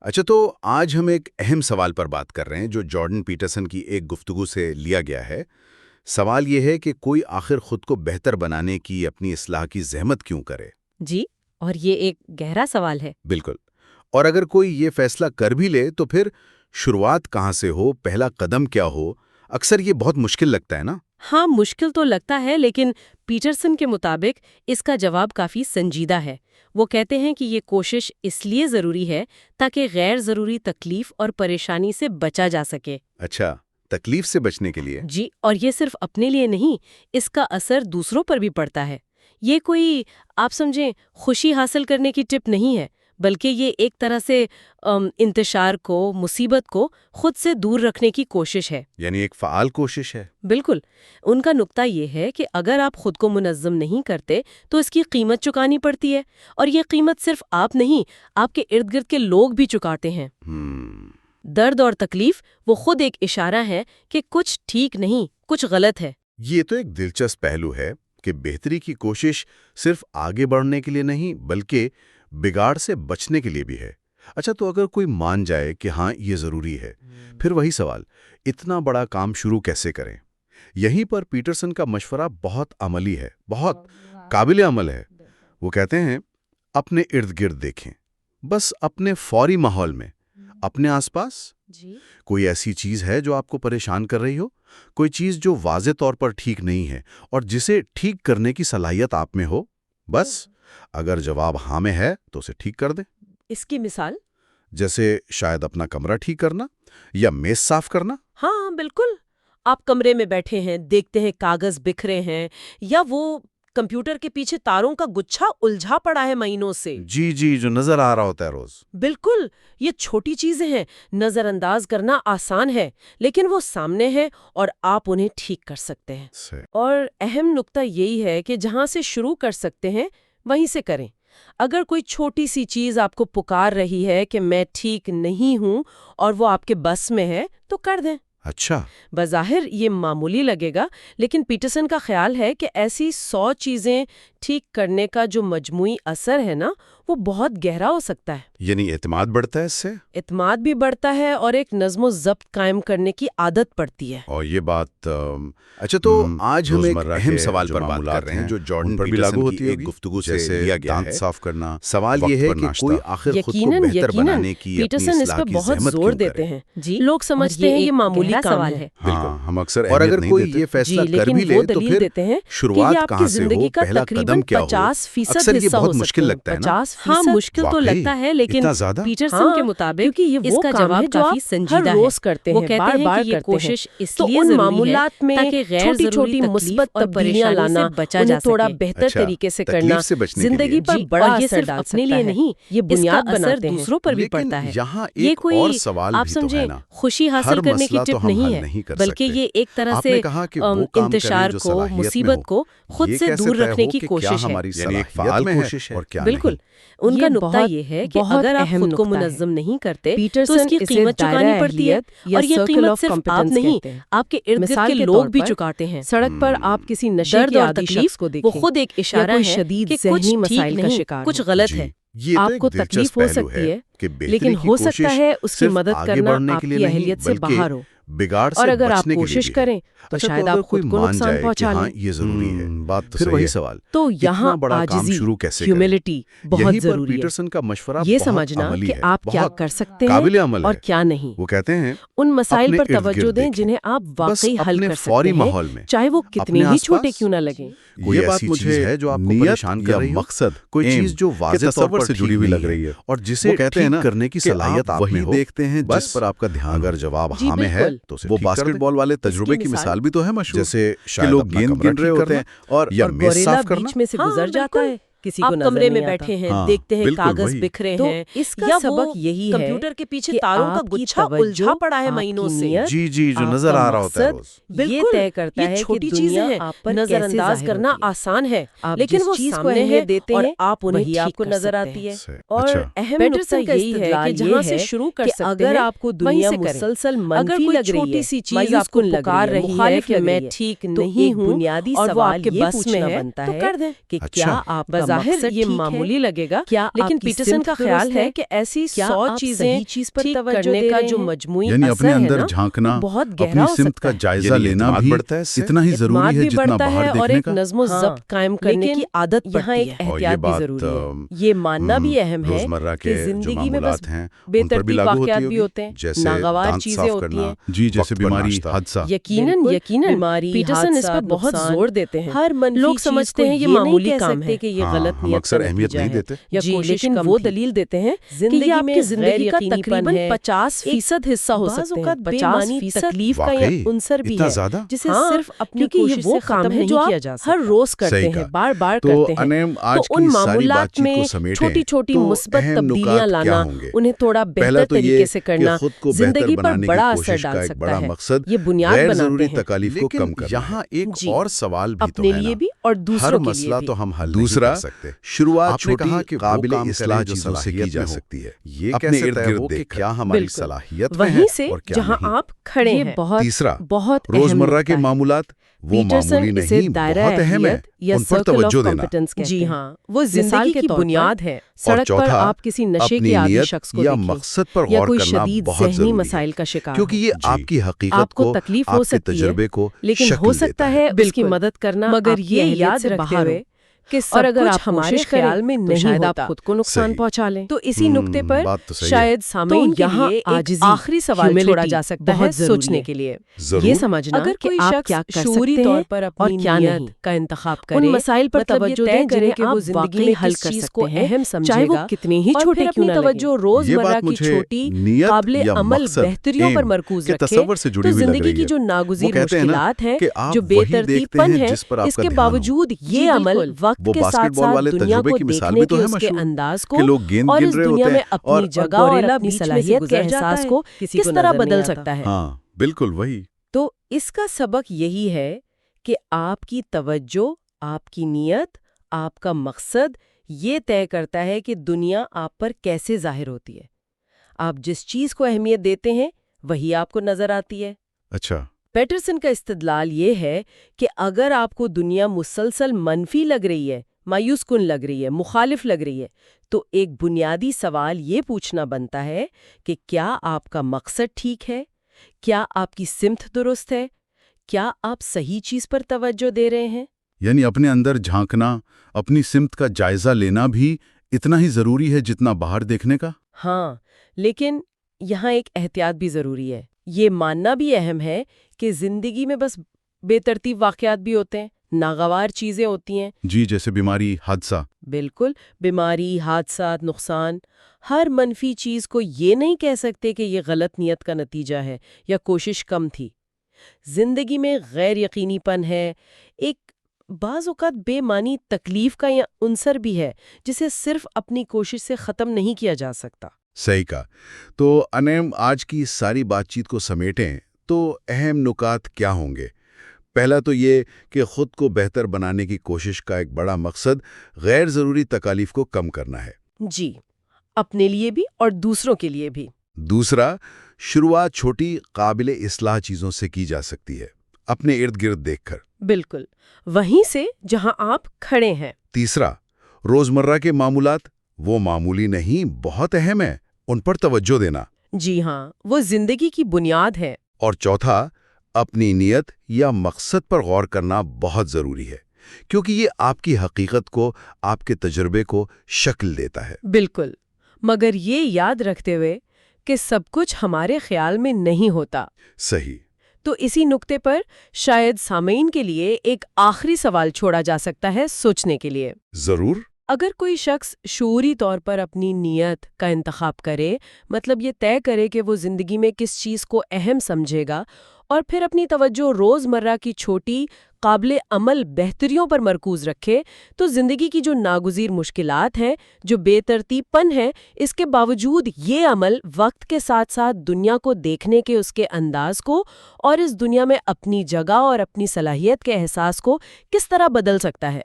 اچھا، تو آج ہم ایک اہم سوال پر بات کر رہے ہیں جو جارڈن پیٹرسن کی ایک گفتگو سے لیا گیا ہے۔ سوال یہ ہے کہ کوئی آخر خود کو بہتر بنانے کی اپنی اصلاح کی زحمت کیوں کرے؟ جی، اور یہ ایک گہرا سوال ہے۔ بالکل۔ اور اگر کوئی یہ فیصلہ کر بھی لے تو پھر شروعات کہاں سے ہو، پہلا قدم کیا ہو؟ اکثر یہ بہت مشکل لگتا ہے نا؟ ہاں، مشکل تو لگتا ہے، لیکن پیٹرسن کے مطابق اس کا جواب کافی سنجیدہ ہے۔ وہ کہتے ہیں کہ یہ کوشش اس لیے ضروری ہے تاکہ غیر ضروری تکلیف اور پریشانی سے بچا جا سکے۔ اچھا، تکلیف سے بچنے کے لیے؟ جی، اور یہ صرف اپنے لیے نہیں، اس کا اثر دوسروں پر بھی پڑتا ہے۔ یہ کوئی آپ سمجھیں خوشی حاصل کرنے کی ٹپ نہیں ہے، بلکہ یہ ایک طرح سے انتشار کو، مصیبت کو خود سے دور رکھنے کی کوشش ہے۔ یعنی ایک فعال کوشش ہے۔ بالکل۔ ان کا نقطہ یہ ہے کہ اگر آپ خود کو منظم نہیں کرتے تو اس کی قیمت چکانی پڑتی ہے، اور یہ قیمت صرف آپ نہیں، آپ کے ارد گرد کے لوگ بھی چکاتے ہیں۔ درد اور تکلیف وہ خود ایک اشارہ ہے کہ کچھ ٹھیک نہیں، کچھ غلط ہے۔ یہ تو ایک دلچسپ پہلو ہے کہ بہتری کی کوشش صرف آگے بڑھنے کے لیے نہیں بلکہ بگاڑ سے بچنے کے لیے بھی ہے۔ اچھا، تو اگر کوئی مان جائے کہ ہاں یہ ضروری ہے، پھر وہی سوال، اتنا بڑا کام شروع کیسے کریں؟ یہیں پر پیٹرسن کا مشورہ بہت عملی ہے، بہت قابل عمل ہے۔ وہ کہتے ہیں اپنے ارد گرد دیکھیں، بس اپنے فوری ماحول میں، اپنے آس پاس کوئی ایسی چیز ہے جو آپ کو پریشان کر رہی ہو، کوئی چیز جو واضح طور پر ٹھیک نہیں ہے اور جسے ٹھیک کرنے کی صلاحیت آپ میں ہو۔ بس اگر جواب ہاں میں ہے تو اسے ٹھیک کر دیں۔ اس کی مثال؟ جیسے شاید اپنا کمرہ ٹھیک کرنا یا میز صاف کرنا۔ ہاں بالکل، آپ کمرے میں بیٹھے ہیں، دیکھتے ہیں کاغذ بکھرے ہیں، یا وہ کمپیوٹر کے پیچھے تاروں کا گچھا الجھا پڑا ہے مہینوں سے۔ جی، جو نظر آ رہا ہوتا ہے روز۔ بالکل، یہ چھوٹی چیزیں ہیں، نظر انداز کرنا آسان ہے، لیکن وہ سامنے ہیں اور آپ انہیں ٹھیک کر سکتے ہیں۔ اور اہم نقطہ یہی ہے کہ جہاں سے شروع کر سکتے ہیں وہیں سے کریں۔ اگر کوئی چھوٹی سی چیز آپ کو پکار رہی ہے کہ میں ٹھیک نہیں ہوں اور وہ آپ کے بس میں ہے تو کر دیں۔ اچھا، بظاہر یہ معمولی لگے گا، لیکن پیٹرسن کا خیال ہے کہ ایسی 100 چیزیں ٹھیک کرنے کا جو مجموعی اثر ہے نا، وہ بہت گہرا ہو سکتا ہے۔ یعنی اعتماد بڑھتا ہے اس سے؟ اعتماد بھی بڑھتا ہے اور ایک نظم و ضبط قائم کرنے کی عادت پڑتی ہے۔ اور یہ بات اچھا، تو آج ہم ایک اہم سوال پر بات کر رہے ہیں جو جارڈن پیٹرسن کی ایک گفتگو سے لیا گیا ہے۔ دانت صاف کرنا۔ سوال یہ ہے کہ کوئی آخر خود کو بہتر بنانے کی اپنی پیٹرسن اس اصلاح پر کی بہت زحمت زور کیوں دیتے کرے؟ ہیں۔ جی، لوگ سمجھتے ہیں یہ معمولی سوال ہے۔ بالکل، ہم اکثر اور اگر کوئی یہ فیصلہ کر بھی لے تو پھر شروعات کہاں سے ہو، پہلا قدم کیا ہو؟ 50% اکثر یہ حصہ ہو بہت مشکل سکتے ہیں۔ لگتا ہے نا؟ 50%؟ ہاں، مشکل تو لگتا ہے، لیکن پیٹرسن کے مطابق اس کا جواب کافی سنجیدہ ہے۔ وہ کہتے ہیں کہ یہ کوشش اس لیے ضروری ہے تاکہ غیر ضروری مثبت تبدیلیاں لانا، انہیں تھوڑا بہتر طریقے سے کرنا، زندگی پر بڑا اثر ڈال سکتا ہے۔ نہیں، یہ بنیاد بناتے ہیں، دوسروں پر بھی پڑتا ہے۔ یہ کوئی آپ سمجھیں خوشی حاصل کرنے کی ٹپ نہیں ہے، بلکہ یہ ایک طرح سے انتشار کو، مصیبت کو خود سے دور رکھنے کی کوشش ہے۔ یعنی ایک فعال کوشش ہے اور کیا بالکل، ان کا نقطہ یہ ہے کہ اگر آپ خود کو منظم نہیں کرتے تو اس کی قیمت چکانی پڑتی ہے، اور یہ قیمت صرف آپ نہیں، آپ کے ارد گرد کے لوگ بھی چکاتے ہیں۔ سڑک پر آپ کسی نشے درد کی اور عادی تکلیف شخص کو دیکھیں، وہ خود ایک اشارہ ہے کہ کچھ ٹھیک نہیں، کچھ غلط ہے۔ آپ کو تکلیف ہو سکتی ہے، لیکن ہو سکتا ہے اس کی مدد کرنا آپ کی اہلیت سے باہر ہو، بگاڑ سے اور اگر آپ بچنے کے لیے کوشش بھی ہے۔ کریں تو شاید آپ خود کو نقصان پہنچا لیں۔ یہ ضروری ہے، بات تو پھر وہی سوال، تو یہاں بڑا کام عاجزی، شروع کیسے کریں؟ ہیوملٹی بہت یہیں پر ضروری ہے۔ پیٹرسن کا مشورہ یہ بہت سمجھنا عملی کہ ہے، آپ کیا بہت کر سکتے قابل ہیں عمل اور ہے۔ کیا نہیں۔ وہ کہتے ہیں ان مسائل اپنے پر ارد توجہ گرد دیں دیکھیں، جنہیں آپ بس واقعی حل اپنے کر فوری سکتے ہیں، ماحول میں، چاہے وہ اپنے کتنے ہی آس چھوٹے پاس کیوں نہ لگیں۔ کوئی ایسی چیز ہے جو آپ کو پریشان کر رہی ہو، مقصد، کوئی چیز جو واضح طور پر جڑی ہوئی لگ رہی ہے اور جسے ٹھیک کرنے کی صلاحیت آپ میں ہو، دیکھتے ہیں جس پر آپ کا دھیان، اگر جواب ہاں میں ہے تو اسے ٹھیک کر دیں۔ وہ باسکٹ بال والے تجربے کی مثال بھی تو ہے مشہور، جیسے شاید لوگ گیند گن رہے ہوتے ہیں اور میز صاف کرنا۔ بیچ میں سے گزر جاتا ہے، کسی کو آپ نظر کمرے میں نہیں آتا۔ بیٹھے ہیں، دیکھتے ہیں کاغذ بکھرے تو ہیں، اس کا یا سبق وہ یہی ہے کمپیوٹر کے پیچھے کہ تاروں کا آپ کی گچھا توجہ، الجھا پڑا ہے آپ مہینوں کی سے۔ نیت، جی جو آپ نظر کا آ رہا ہوتا ہے روز۔ مقصد یہ طے کرتا ہے یہ کہ چھوٹی دنیا چیزیں ہیں، آپ پر نظر کیسے انداز ظاہر کرنا ہوتی ہے۔ آسان ہے، آپ لیکن جس وہ چیز کو سامنے اہمیت ہے دیتے اور ہیں آپ انہیں وہی آپ ٹھیک کو کر نظر سکتے آتی ہیں۔ ہے۔ اور اہم نقطہ پیٹرسن کا یہی ہے کہ استدلال جہاں یہ سے ہے شروع کر کہ سکتے اگر ہیں آپ کو وہیں دنیا سے کریں۔ مسلسل اگر منفی کوئی لگ رہی چھوٹی ہے، سی چیز مایوس آپ کو کن لگ پکار رہی ہے، رہی ہے مخالف کہ لگ میں رہی ہے، ٹھیک تو نہیں ایک ہوں بنیادی اور وہ آپ سوال کے یہ بس میں پوچھنا ہے بنتا تو ہے کر دیں کہ کیا آپ کا بظاہر یہ معمولی لگے گا، لیکن پیٹرسن کا خیال ہے کہ ایسی 100 چیزیں ٹھیک کرنے کا جو مجموعی یعنی اپنے اثر ہے اندر نا، جھانکنا، بہت گہرا اپنی ہو سمت سکتا کا ہے۔ جائزہ لینا بھی اتنا ہی ضروری ہے جتنا باہر اور دیکھنے ایک کا۔ نظم و ضبط قائم کرنے کی عادت یہاں ایک احتیاط بھی ضروری ہے۔ یہ ماننا بھی اہم ہے روزمرہ کہ کے جو زندگی میں بس معمولات ہیں بے ان پر بھی ترتیب لاگو ہوتی واقعات بھی ہوگی، ہوتے ہیں، جیسے ناگوار دانت چیزیں صاف ہوتی کرنا، ہیں۔ جی جیسے وقت پر بیماری، ناشتہ۔ حادثہ۔ یقیناً پیٹرسن اس پر بہت زور دیتے ہیں۔ ہر منفی لوگ چیز سمجھتے کو ہیں یہ یہ معمولی نہیں کہہ کام سکتے ہے کہ یہ ہاں، غلط ہم نیت اکثر کا اہمیت نتیجہ نہیں ہے دیتے۔ یا لیکن وہ دلیل دیتے ہیں کہ آپ کی زندگی کا تقریباً 50% حصہ ہو سکتے ہیں، 50% تکلیف کا واقعی عنصر بھی اتنا ہے زیادہ؟ جسے ہاں، صرف اپنی کیونکہ یہ کوشش وہ سے کام ختم ہے نہیں جو کیا آپ جا سکتا۔ ہر روز کرتے صحیح ہیں، کہا۔ بار بار تو کرتے ہیں۔ انیم تو آج ان کی ساری معمولات بات چیت میں کو سمیٹیں چھوٹی چھوٹی تو مثبت اہم تبدیلیاں نکات کیا لانا، ہوں گے؟ انہیں تھوڑا پہلا بہتر تو یہ طریقے سے کہ کرنا خود کو بہتر زندگی پر بنانے کی بڑا اثر کوشش ڈال کا ایک سکتا بڑا ہے۔ مقصد یہ بنیاد غیر بناتے ضروری ہیں۔ تکالیف کو کم کرنا ہے۔ یہاں ایک جی، اور سوال بھی تو اپنے ہے لیے نا، بھی اور ہر دوسروں کے مسئلہ لیے بھی۔ تو ہم حل دوسرا، نہیں کر سکتے۔ شروعات آپ نے چھوٹی کہا کہ وہ قابل کام اصلاح کرے جو چیزوں سے کی صلاحیت جا میں ہو۔ سکتی ہے، یہ اپنے کیسے ارد طے گرد ہو کہ دیکھ کر۔ کیا ہماری بالکل۔ صلاحیت میں ہے وہیں سے اور کیا جہاں نہیں۔ آپ کھڑے یہ ہیں، تیسرا، بہت روزمرہ کے معمولات وہ معمولی نہیں، بہت اہم ہے، ان پر توجہ دینا۔ جی ہاں، وہ زندگی کی بنیاد ہے۔ اور سڑک پر چوتھا، آپ کسی نشے اپنی کے عادی نیت شخص کو یا دیکھیں مقصد پر یا غور کوئی کرنا شدید بہت ذہنی ضروری مسائل کا شکار کیونکہ ہو۔ یہ آپ کی حقیقت آپ کو کو، تکلیف ہو آپ کے سکتی ہے، تجربے کو لیکن ہو شکل سکتا دیتا ہے اس کی مدد کرنا مگر آپ کی یہ اہلیت یاد سے رکھتے باہر ہو ہوئے کہ اور سب اگر کچھ آپ ہمارے کوشش خیال میں کریں تو نہیں شاید ہوتا، آپ خود کو نقصان صحیح۔ پہنچا لیں۔ تو اسی نقطے پر بات تو صحیح ہے۔ شاید سامعین کے یہاں لیے ایک عاجزی، آخری سوال چھوڑا جا سکتا ہے بہت ضروری سوچنے ہے۔ کے لیے، ضرور۔ یہ سمجھنا اگر کہ کوئی آپ شخص کیا کر شعوری سکتے طور ہیں پر اور اپنی کیا نیت نہیں کا انتخاب ان کریں، مسائل پر مطلب یہ توجہ طے دیں کریں جنہیں کہ وہ آپ زندگی واقعی میں حل کس کر چیز سکتے کو ہیں، اہم چاہے سمجھے وہ گا کتنے ہی اور چھوٹے پھر کیوں اپنی نہ لگیں۔ توجہ روزمرہ بات کی مجھے چھوٹی نیت قابل یا عمل مقصد، بہتریوں پر aim مرکوز کے رکھے تصور سے جڑی تو ہوئی لگ زندگی رہی کی ہے۔ جو وہ ناگزیر کہتے ہیں نا مشکلات ہیں، کہ آپ جو بے وہی ترتیب دیکھتے پن ہیں ہے، جس پر آپ اس کا کے دھیان ہو۔ باوجود جی یہ عمل بالکل۔ وقت وہ کے باسکٹ ساتھ بال ساتھ والے دنیا تجربے کو کی مثال دیکھنے بھی تو کے ہے اس کے مشہور، انداز کو کہ لوگ گیند اور گن اس رہے دنیا ہوتے میں ہیں اپنی جگہ اور گوریلا اپنی بیچ میں سے صلاحیت کے گزر جاتا احساس ہے، کو کسی کس کو طرح نظر نہیں بدل آتا۔ سکتا ہے۔ ہاں بالکل وہی۔ تو اس کا سبق یہی ہے کہ آپ کی توجہ، آپ کی نیت، آپ کا مقصد یہ طے کرتا ہے کہ دنیا آپ پر کیسے ظاہر ہوتی ہے۔ آپ جس چیز کو اہمیت دیتے ہیں وہی آپ کو نظر آتی ہے۔ اچھا، پیٹرسن کا استدلال یہ ہے کہ اگر آپ کو دنیا مسلسل منفی لگ رہی ہے، مایوس کن لگ رہی ہے، مخالف لگ رہی ہے، تو ایک بنیادی سوال یہ پوچھنا بنتا ہے کہ کیا آپ کا مقصد ٹھیک ہے؟ کیا آپ کی سمت درست ہے؟ کیا آپ صحیح چیز پر توجہ دے رہے ہیں؟ یعنی اپنے اندر جھانکنا، اپنی سمت کا جائزہ لینا بھی اتنا ہی ضروری ہے جتنا باہر دیکھنے کا؟ ہاں، لیکن یہاں ایک احتیاط بھی ضروری ہے۔ یہ ماننا بھی اہم ہے کہ زندگی میں بس بے ترتیب واقعات بھی ہوتے ہیں، ناگوار چیزیں ہوتی ہیں۔ جی، جیسے بیماری، حادثہ۔ بالکل، بیماری، حادثات، نقصان۔ ہر منفی چیز کو یہ نہیں کہہ سکتے کہ یہ غلط نیت کا نتیجہ ہے یا کوشش کم تھی۔ زندگی میں غیر یقینی پن ہے، ایک بعض اوقات بے معنی تکلیف کا یا عنصر بھی ہے جسے صرف اپنی کوشش سے ختم نہیں کیا جا سکتا۔ صحیح کہا۔ تو انیم آج کی ساری بات چیت کو سمیٹیں تو اہم نکات کیا ہوں گے؟ پہلا تو یہ کہ خود کو بہتر بنانے کی کوشش کا ایک بڑا مقصد غیر ضروری تکالیف کو کم کرنا ہے۔ جی، اپنے لیے بھی اور دوسروں کے لیے بھی۔ دوسرا، شروعات چھوٹی قابل اصلاح چیزوں سے کی جا سکتی ہے، اپنے ارد گرد دیکھ کر۔ بالکل، وہیں سے جہاں آپ کھڑے ہیں۔ تیسرا، روزمرہ کے معمولات وہ معمولی نہیں، بہت اہم ہیں، ان پر توجہ دینا۔ جی ہاں، وہ زندگی کی بنیاد ہے۔ اور چوتھا، اپنی نیت یا مقصد پر غور کرنا بہت ضروری ہے، کیونکہ یہ آپ کی حقیقت کو، آپ کے تجربے کو شکل دیتا ہے۔ بالکل، مگر یہ یاد رکھتے ہوئے کہ سب کچھ ہمارے خیال میں نہیں ہوتا۔ صحیح۔ تو اسی نقطے پر شاید سامعین کے لیے ایک آخری سوال چھوڑا جا سکتا ہے سوچنے کے لیے۔ ضرور۔ اگر کوئی شخص شعوری طور پر اپنی نیت کا انتخاب کرے، مطلب یہ طے کرے کہ وہ زندگی میں کس چیز کو اہم سمجھے گا، اور پھر اپنی توجہ روزمرہ کی چھوٹی قابل عمل بہتریوں پر مرکوز رکھے، تو زندگی کی جو ناگزیر مشکلات ہیں، جو بے ترتیب پن ہے، اس کے باوجود یہ عمل وقت کے ساتھ ساتھ دنیا کو دیکھنے کے اس کے انداز کو اور اس دنیا میں اپنی جگہ اور اپنی صلاحیت کے احساس کو کس طرح بدل سکتا ہے۔